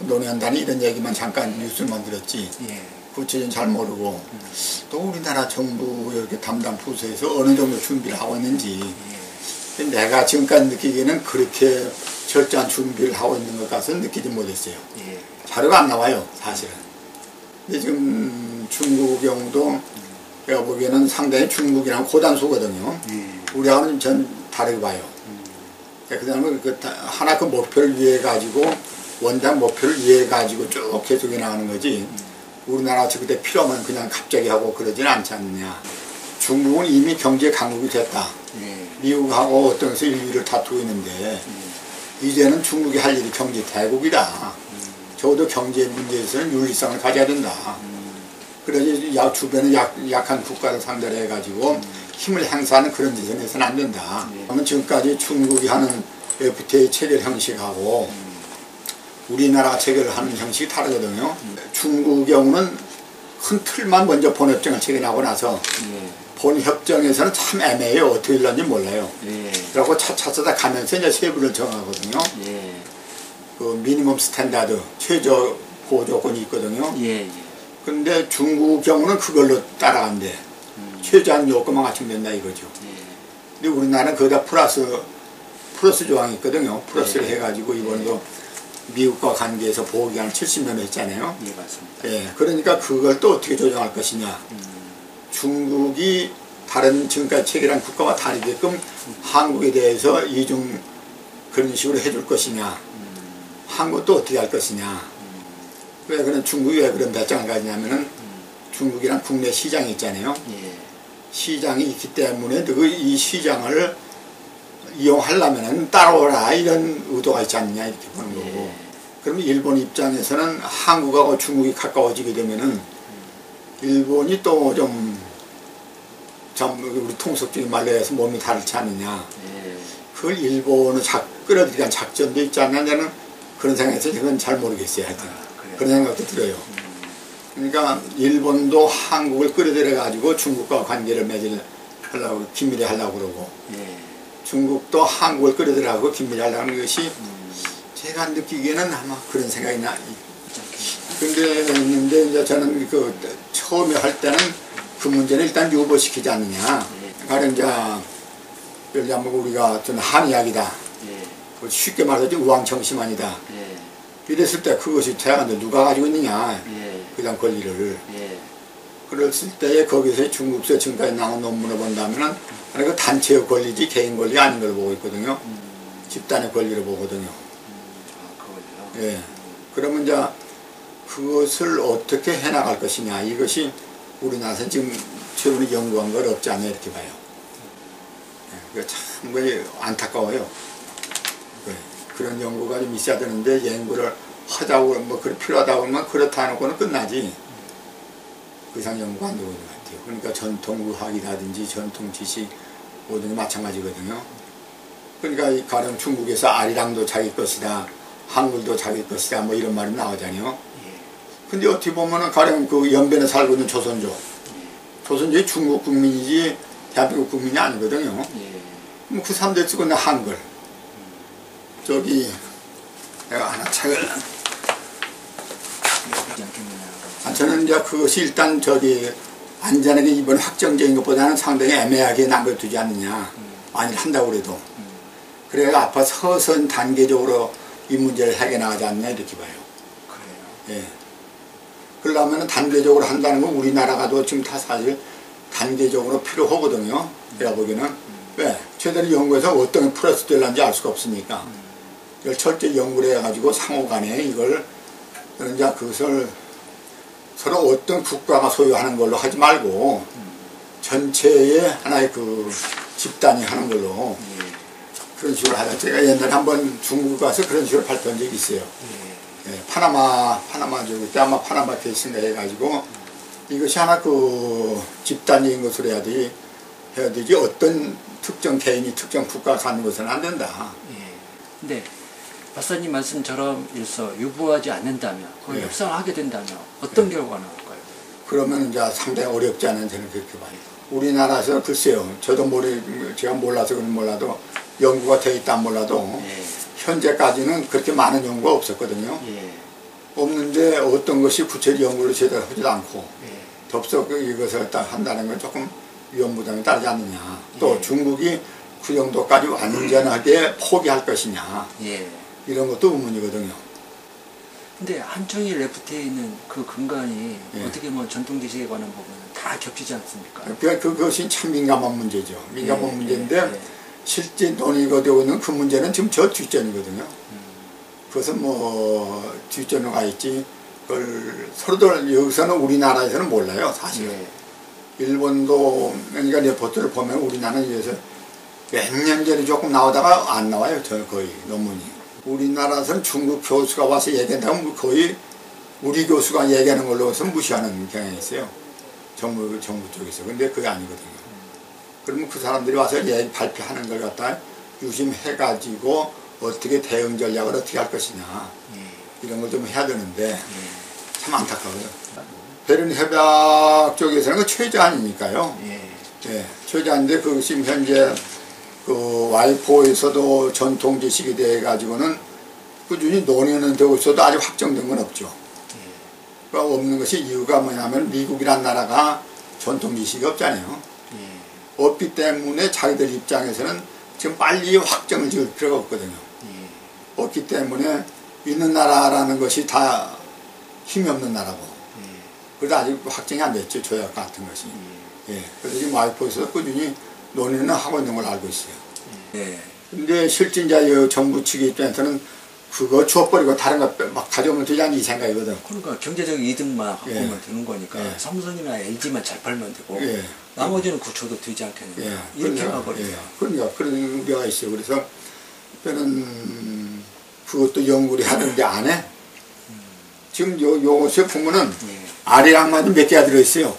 논의한다는 이런 얘기만 잠깐 뉴스만 들었지 예. 구체적인 잘 모르고 또 우리나라 정부 이렇게 담당 부서에서 어느 정도 준비를 하고 있는지 내가 지금까지 느끼기에는 그렇게 철저한 준비를 하고 있는 것 같아서 느끼지 못했어요. 예. 자료가 안 나와요, 사실은. 근데 지금 중국 경우도 제가 보기에는 상당히 중국이랑 고단수거든요. 우리하고는 전 다르게 봐요. 그 다음에 하나 그 목표를 위해 가지고 원당 목표를 위해 가지고 쭉 계속해 나가는 거지. 우리나라 그때 필요하면 그냥 갑자기 하고 그러지는 않지 않느냐. 중국은 이미 경제 강국이 됐다. 미국하고 어떤 데서 인류를 다투고 있는데 이제는 중국이 할 일이 경제 대국이다. 적어도 경제 문제에서는 윤리성을 가져야 된다. 그래야지 주변에 약한 국가를 상대로 해가지고 힘을 행사하는 그런 짓을 해서는 안 된다. 그러면 지금까지 중국이 하는 FTA 체결 형식하고 우리나라 체결을 하는 형식이 다르거든요. 중국 경우는 큰 틀만 먼저 본협정을 체결하고 나서 본협정에서는 참 애매해요. 어떻게 될런지 몰라요. 그리고 차차 가면서 이제 세부를 정하거든요. 그 미니멈 스탠다드, 최저 보조건이 있거든요. 근데 중국 경우는 그걸로 따라간대. 최저한 요건만 갖추면 된다 이거죠. 근데 우리나라는 거기다 플러스 조항이 있거든요. 플러스를 해가지고 이번에도 미국과 관계에서 보호기간을 70년을 했잖아요. 예, 맞습니다. 예, 그러니까 그걸 또 어떻게 조정할 것이냐. 중국이 다른 지금까지 체결한 국가와 다르게끔 한국에 대해서 이중 그런 식으로 해줄 것이냐. 한국도 어떻게 할 것이냐. 왜 그런 중국이 왜 그런 배짱을 가지냐면은 중국이란 국내 시장이 있잖아요. 시장이 있기 때문에 이 시장을 이용하려면 따라오라 이런 의도가 있지 않느냐 이렇게 보는 거고. 그러면 일본 입장에서는 한국하고 중국이 가까워지게 되면은 일본이 또 좀 우리 통속적인 말로 해서 몸이 다르지 않느냐. 그걸 일본을 끌어들이기 위한 작전도 있지 않느냐. 저는 그런 생각에서 그건 잘 모르겠어요. 하여튼. 그런 생각도 들어요. 그러니까 일본도 한국을 끌어들여 가지고 중국과 관계를 맺으려고 긴밀히 하려고 그러고 중국도 한국을 끌어들여가고 긴밀히 하려고 하는 것이 제가 느끼기에는 아마 그런 생각이 나. 근데 이제 저는 그 처음에 할 때는 그 문제를 일단 유보시키지 않느냐. 가령 이제 예를 들면 우리가 전 한의학이다. 쉽게 말하지 우왕청심환이다. 이랬을 때 그것이 대안을 누가 가지고 있느냐. 그다음 권리를. 그랬을 때에 거기서 중국서 지금까지 나온 논문을 본다면은 그 단체의 권리지 개인 권리가 아닌 걸 보고 있거든요. 집단의 권리를 보거든요. 예. 그러면 이제 그것을 어떻게 해나갈 것이냐. 이것이 우리나라에서 지금 최근에 연구한 걸 없지 않냐 이렇게 봐요. 예. 참 안타까워요. 그런 연구가 좀 있어야 되는데 연구를 하자고 뭐 그래 필요하다고 하면 그렇다 하고는 끝나지. 그 이상 연구가 안 되고 있는 것 같아요. 그러니까 전통 의학이라든지 전통 지식 모든 게 마찬가지거든요. 그러니까 가령 중국에서 아리랑도 자기 것이다, 한글도 자기 것이다 뭐 이런 말이 나오잖아요. 근데 어떻게 보면은 가령 그 연변에 살고 있는 조선족이 중국 국민이지 대한민국 국민이 아니거든요. 뭐 그 사람들 쓰고 있는 한글. 저기 내가 하나 책을 저는 이제 그것이 일단 안전하게 이번 확정적인 것보다는 상당히 애매하게 남겨두지 않느냐. 만일 한다고 그래도. 그래야 앞으로 서서히 단계적으로 이 문제를 해결나가지 않느냐 이렇게 봐요. 그래요? 예. 그러려면 단계적으로 한다는 건 우리나라가도 지금 다 사실 단계적으로 필요하거든요. 내가 보기에는. 왜? 제대로 연구해서 어떤 게 플러스 될런지 알 수가 없으니까. 이걸 철저히 연구를 해가지고 상호간에 이걸 이제 그것을 서로 어떤 국가가 소유하는 걸로 하지 말고 전체의 하나의 그 집단이 하는 걸로 그런 식으로 하자. 제가 옛날에 한번 중국 가서 그런 식으로 발표한 적이 있어요. 파나마족 때 아마 파나마 케이스인가 해가지고 이것이 하나 그 집단적인 것으로 해야 되지 어떤 특정 개인이 특정 국가가 갖는 것은 안 된다. 근데 박사님 말씀처럼 유보하지 않는다면, 그걸 협상하게 된다면 어떤 결과가 나올까요? 그러면 이제 상당히 어렵지 않은 저는 그렇게 봐요. 우리나라에서 글쎄요, 제가 몰라서 그건 몰라도 연구가 돼 있다 몰라도 현재까지는 그렇게 많은 연구가 없었거든요. 없는데 어떤 것이 구체적 연구를 제대로 하지도 않고 예. 덥석 이것을 딱 한다는 건 조금 위험부담이 따르지 않느냐. 또 예. 중국이 그 정도까지 완전하게 포기할 것이냐. 예. 이런 것도 의문이거든요. 근데 한중일 FTA에 있는 그 근간이 예. 어떻게 뭐 전통 지식에 관한 부분은 다 겹치지 않습니까? 그것이 참 민감한 문제죠. 민감한 예. 문제인데 예. 실제 논의가 되고 있는 그 문제는 지금 저 뒷전이거든요. 그것은 뭐 뒷전으로 가 있지. 그걸 서로들 여기서는 우리나라에서는 몰라요, 사실은. 예. 일본도 그러니까 레포트를 보면 우리나라는 여기서 몇 년 전에 조금 나오다가 안 나와요, 저 거의 논문이. 우리나라에서는 중국 교수가 와서 얘기한다면 거의 우리 교수가 얘기하는 걸로 해서 무시하는 경향이 있어요. 정부 쪽에서. 근데 그게 아니거든요. 그러면 그 사람들이 와서 얘기 발표하는 걸 갖다 유심해가지고 어떻게 대응 전략을 어떻게 할 것이냐. 이런 걸 좀 해야 되는데 참 안타까워요. 베른 협약 쪽에서는 그 최저한이니까요. 예, 최저한인데 그 지금 현재 그 와이포에서도 전통 지식이 돼 가지고는 꾸준히 논의는 되고 있어도 아직 확정된 건 없죠. 그러니까 없는 것이 이유가 뭐냐면 미국이란 나라가 전통 지식이 없잖아요. 없기 때문에 자기들 입장에서는 지금 빨리 확정을 지을 필요가 없거든요. 없기 때문에 있는 나라라는 것이 다 힘이 없는 나라고. 그래도 아직 확정이 안 됐죠, 조약 같은 것이. 예. 그래서 지금 와이포에서 꾸준히 논의는 하고 있는 걸 알고 있어요. 근데 실제 이제 정부 측 입장에서는 그거 주워버리고 다른 거 막 가져오면 되지 않니 이 생각이거든. 그러니까 경제적 이득만 갖고 예. 오면 되는 거니까 예. 삼성이나 LG만 잘 팔면 되고 예. 나머지는 구초도 되지 않겠느냐. 예. 이렇게 그러니까, 가버리죠. 예. 그러니까 그런 의미가 있어요. 그래서 저는 그것도 연구를 하는데 안 해. 지금 요것에 보면은 아리랑만 몇 개가 들어있어요.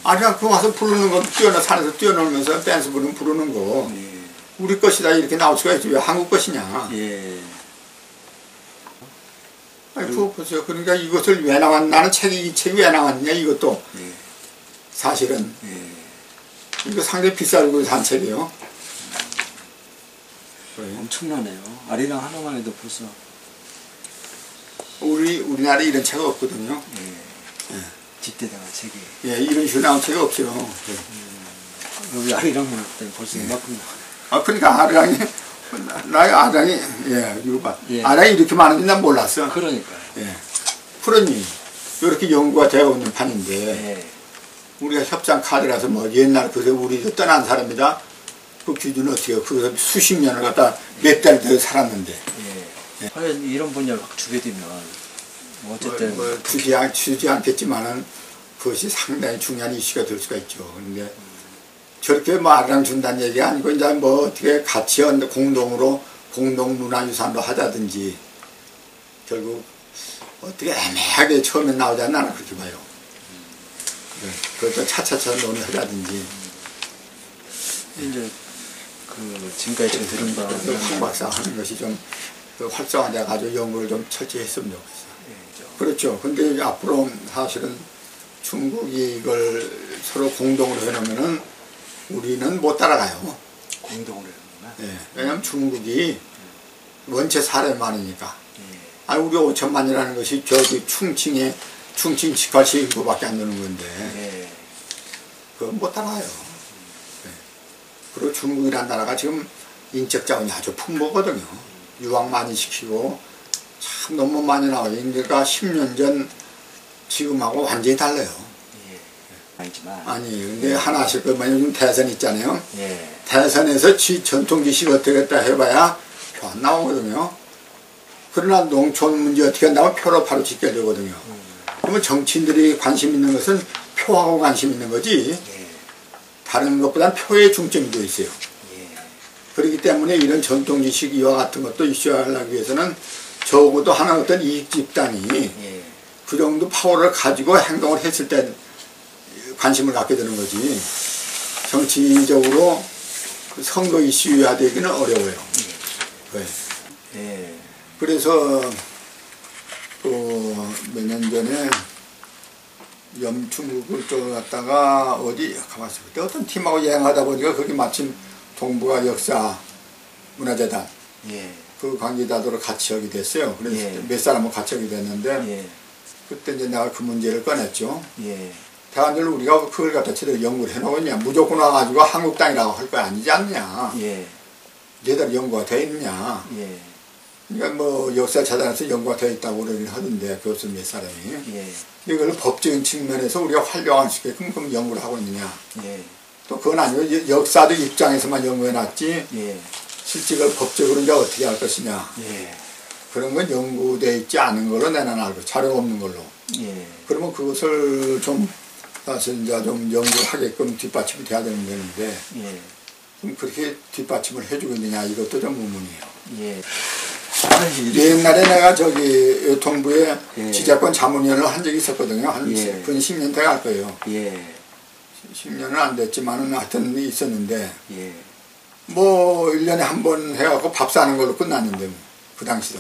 아리랑 그거 와서 부르는 거 산에서 뛰어놀면서 댄스 부르는 거 우리 것이다 이렇게 나올 수가 있지. 왜 한국 것이냐. 아니 그거 보세요. 그러니까 이것을 왜 나왔나, 이 책이 왜 나왔냐 이것도 사실은 이거 상당히 비싸고 산 책이에요. 엄청나네요. 아리랑 하나만 해도 벌써. 우리나라에 이런 책이 없거든요. 뒷대다가 책이. 예, 이런 식으로 나온 책이 없어요. 여기 아리랑만 했더니 벌써 이만큼. 아, 그러니까 아리랑이, 아리랑이, 예, 이거 봐. 예. 아리랑이 이렇게 많은지 난 몰랐어. 그러니까요. 예. 그러니, 이렇게 연구가 되어 있는 판인데, 우리가 협상 카드라서 뭐 옛날 그래서 우리도 떠난 사람이다. 그 기준은 어떻게 해요? 그래서 수십 년을 갖다 몇 달 더 살았는데. 과연 이런 분야를 확 주게 되면, 뭐 어쨌든. 주지 않겠지만은 그것이 상당히 중요한 이슈가 될 수가 있죠. 근데 저렇게 뭐 아리랑 준다는 얘기가 아니고 이제 뭐 어떻게 같이 공동으로 공동문화유산으로 하자든지 결국 어떻게 애매하게 처음에 나오지 않나 나는 그렇게 봐요. 그것도 차차차 논의하자든지. 이제 그 지금까지 지금 들은 바는 황 박사 하는 것이 좀 활성화돼 가지고 연구를 좀 철저히 했으면 좋겠어요. 그렇죠. 근데 이제 앞으로 사실은 중국이 이걸 서로 공동으로 해놓으면은 우리는 못 따라가요. 공동으로 해놓으면? 예. 왜냐면 중국이 원체 사람이 많으니까. 아니, 우리 5천만이라는 것이 저기 충칭 18시인구밖에 안 되는 건데. 그건 못 따라가요. 그리고 중국이라는 나라가 지금 인적 자원이 아주 풍부하거든요. 유학 많이 시키고 참 너무 많이 나와요. 그러니까 10년 전 지금하고 완전히 달라요. 아니지만. 아니, 근데 하나 하실 거면 요즘 대선 있잖아요. 예. 대선에서 전통 지식 어떻게 했다 해봐야 표 안 나오거든요. 그러나 농촌 문제 어떻게 한다면 표로 바로 직결되거든요. 그러면 정치인들이 관심 있는 것은 표하고 관심 있는 거지. 다른 것보다는 표에 중점이 되어 있어요. 그렇기 때문에 이런 전통 지식 이와 같은 것도 이슈하려기 위해서는 적어도 하나 어떤 이익 집단이 그 정도 파워를 가지고 행동을 했을 때 관심을 갖게 되는 거지. 정치적으로 선거 이슈화되기는 어려워요. 그래서 몇 년 전에 중국을 쪽 갔다가 어디 가봤어요. 그때 어떤 팀하고 여행하다 보니까 거기 마침 동북아 역사 문화재단 그 관계자들로 같이 하게 됐어요. 그래서 예. 몇 사람은 같이 하게 됐는데 예. 그때 이제 내가 그 문제를 꺼냈죠. 예. 대한민국 우리가 그걸 갖다 제대로 연구를 해놓았냐. 무조건 와가지고 한국 땅이라고 할 거 아니지 않냐. 예. 제대로 연구가 되어 있느냐. 예. 그러니까 뭐 역사 차단해서 연구가 되어 있다고 그러긴 하던데 교수 몇 사람이. 예. 이걸 법적인 측면에서 우리가 활용할 수 있게끔 그럼 연구를 하고 있느냐. 예. 또 그건 아니고 역사도 입장에서만 연구해놨지. 예. 실제 그걸 법적으로 이제 어떻게 할 것이냐. 예. 그런 건 연구되어 있지 않은 걸로 내는 알고 자료가 없는 걸로. 예. 그러면 그것을 좀 사실 이제 좀 연구를 하게끔 뒷받침이 돼야 되는데 예. 좀 그렇게 뒷받침을 해주고 있느냐 이것도 좀 의문이에요. 예. 옛날에 내가 저기 통부에 예. 지자권 자문위원을 한 적이 있었거든요. 한 예. 근 10년 돼 갈 거예요. 예. 10년은 안 됐지만은 하여튼 있었는데 예. 뭐 1년에 한 번 해갖고 밥 사는 걸로 끝났는데 뭐, 그 당시도.